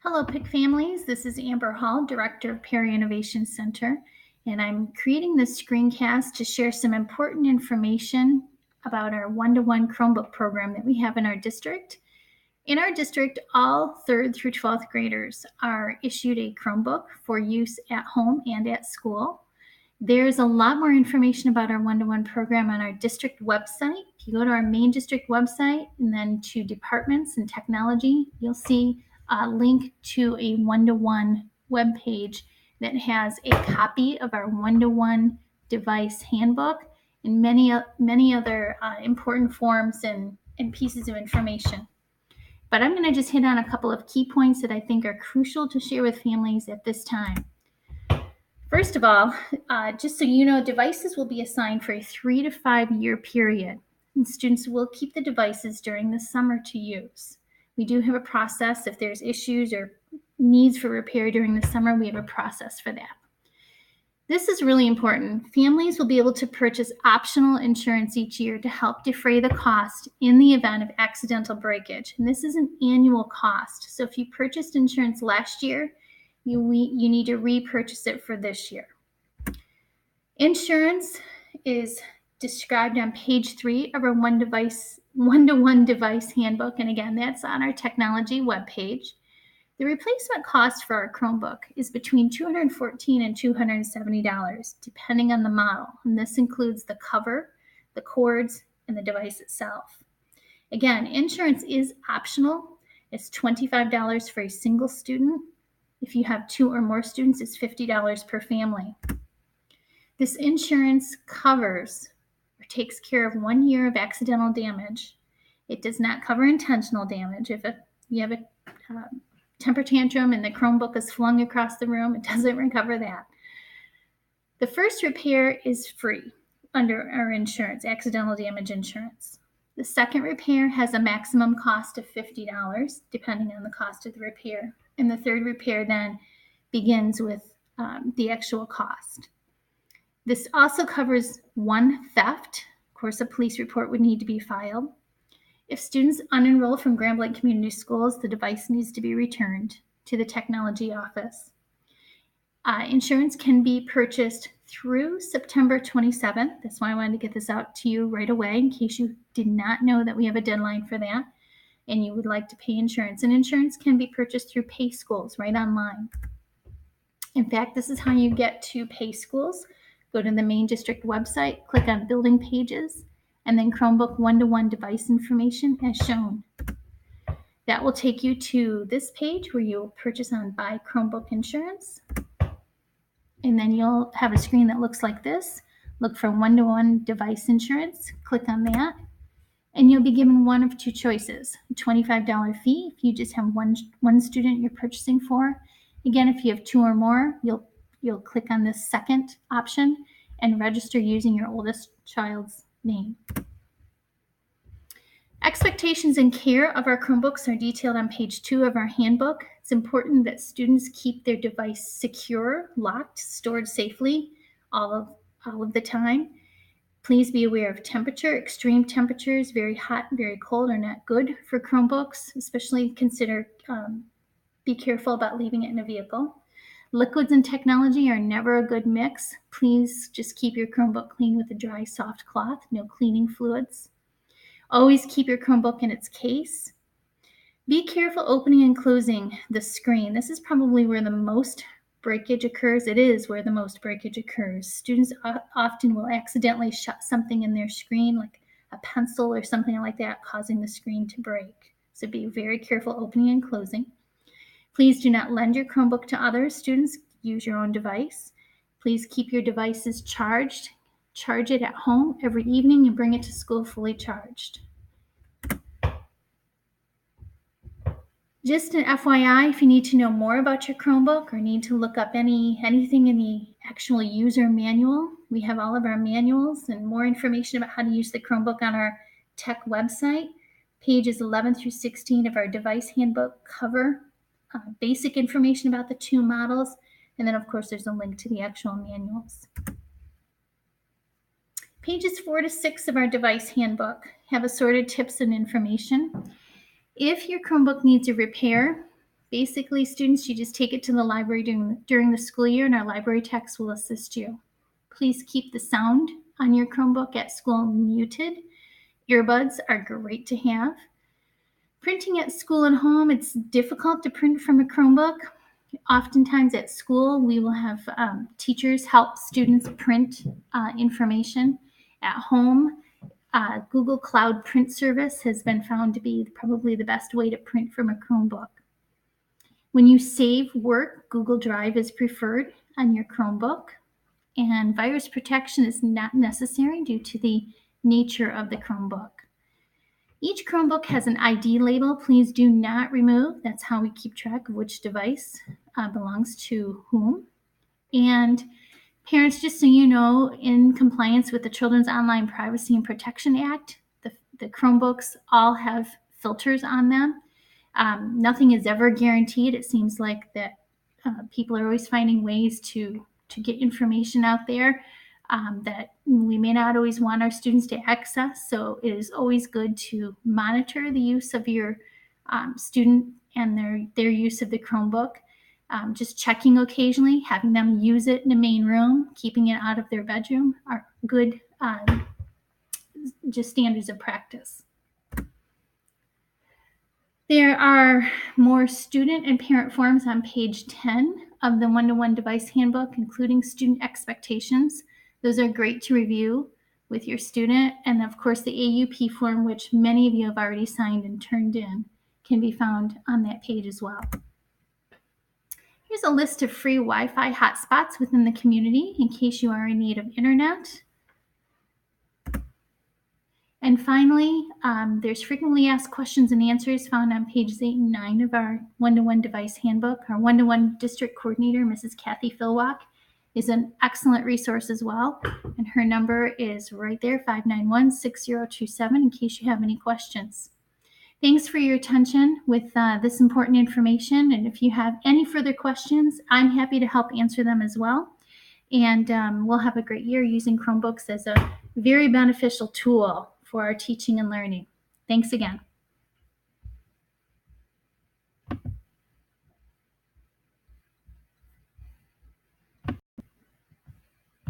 Hello, PIC families. This is Amber Hall, Director of Perry Innovation Center, and I'm creating this screencast to share some important information about our one-to-one Chromebook program that we have in our district. In our district, all 3rd through 12th graders are issued a Chromebook for use at home and at school. There's a lot more information about our one-to-one program on our district website. If you go to our main district website and then to departments and technology, you'll see a link to a one-to-one webpage that has a copy of our one-to-one device handbook and many other important forms and pieces of information. But I'm going to just hit on a couple of key points that I think are crucial to share with families at this time. First of all, just so you know, devices will be assigned for a 3 to 5 year period, and students will keep the devices during the summer to use. We do have a process. If there's issues or needs for repair during the summer, we have a process for that. This is really important. Families will be able to purchase optional insurance each year to help defray the cost in the event of accidental breakage. And this is an annual cost. So if you purchased insurance last year, you need to repurchase it for this year. Insurance is described on page 3 of our one-to-one device handbook. And again, that's on our technology webpage. The replacement cost for our Chromebook is between $214 and $270, depending on the model. And this includes the cover, the cords, and the device itself. Again, insurance is optional. It's $25 for a single student. If you have 2 or more students, it's $50 per family. This insurance covers or takes care of 1 year of accidental damage. It does not cover intentional damage. If you have a temper tantrum and the Chromebook is flung across the room, it doesn't recover that. The first repair is free under our insurance, accidental damage insurance. The second repair has a maximum cost of $50, depending on the cost of the repair. And the third repair then begins with the actual cost. This also covers one theft. Of course, a police report would need to be filed. If students unenroll from Grand Blanc Community Schools, the device needs to be returned to the technology office. Insurance can be purchased through September 27th. That's why I wanted to get this out to you right away in case you did not know that we have a deadline for that and you would like to pay insurance. And insurance can be purchased through Pay Schools right online. In fact, this is how you get to Pay Schools. Go to the main district website, click on Building Pages, and then Chromebook one-to-one device information as shown. That will take you to this page where you'll purchase on Buy Chromebook Insurance. And then you'll have a screen that looks like this. Look for one-to-one device insurance, click on that, and you'll be given one of 2 choices. A $25 fee if you just have one student you're purchasing for. Again, if you have 2 or more, you'll click on this second option and register using your oldest child's name. Expectations and care of our Chromebooks are detailed on page 2 of our handbook. It's important that students keep their device secure, locked, stored safely all of the time. Please be aware of temperature. Extreme temperatures, very hot and very cold, are not good for Chromebooks, especially be careful about leaving it in a vehicle. Liquids and technology are never a good mix. Please just keep your Chromebook clean with a dry, soft cloth, no cleaning fluids. Always keep your Chromebook in its case. Be careful opening and closing the screen. This is probably where the most breakage occurs. It is where the most breakage occurs. Students often will accidentally shut something in their screen, like a pencil or something like that, causing the screen to break. So be very careful opening and closing. Please do not lend your Chromebook to others. Students, use your own device. Please keep your devices charged. Charge it at home every evening and bring it to school fully charged. Just an FYI, if you need to know more about your Chromebook or need to look up anything in the actual user manual, we have all of our manuals and more information about how to use the Chromebook on our tech website. Pages 11 through 16 of our device handbook cover basic information about the 2 models, and then of course there's a link to the actual manuals. Pages 4 to 6 of our device handbook have assorted tips and information. If your Chromebook needs a repair, Basically, students, you just take it to the library during the school year, and our library techs will assist you. Please keep the sound on your Chromebook at school muted. Earbuds are great to have. Printing at school and home, it's difficult to print from a Chromebook. Oftentimes at school, we will have teachers help students print information. At home, Google Cloud Print Service has been found to be probably the best way to print from a Chromebook. When you save work, Google Drive is preferred on your Chromebook, and virus protection is not necessary due to the nature of the Chromebook. Each Chromebook has an ID label. Please do not remove. That's how we keep track of which device belongs to whom. And parents, just so you know, in compliance with the Children's Online Privacy and Protection Act, the Chromebooks all have filters on them. Nothing is ever guaranteed. It seems like that people are always finding ways to get information out there that we may not always want our students to access. So it is always good to monitor the use of your student and their use of the Chromebook. Just checking occasionally, having them use it in the main room, keeping it out of their bedroom are good just standards of practice. There are more student and parent forms on page 10 of the One-to-One Device Handbook, including student expectations. Those are great to review with your student. And of course, the AUP form, which many of you have already signed and turned in, can be found on that page as well. Here's a list of free Wi-Fi hotspots within the community in case you are in need of internet. And finally, there's frequently asked questions and answers found on pages 8 and 9 of our One-to-One Device Handbook. Our One-to-One District Coordinator, Mrs. Kathy Philwalk, is an excellent resource as well. And her number is right there, 591-6027, in case you have any questions. Thanks for your attention with this important information. And if you have any further questions, I'm happy to help answer them as well. And we'll have a great year using Chromebooks as a very beneficial tool for our teaching and learning. Thanks again.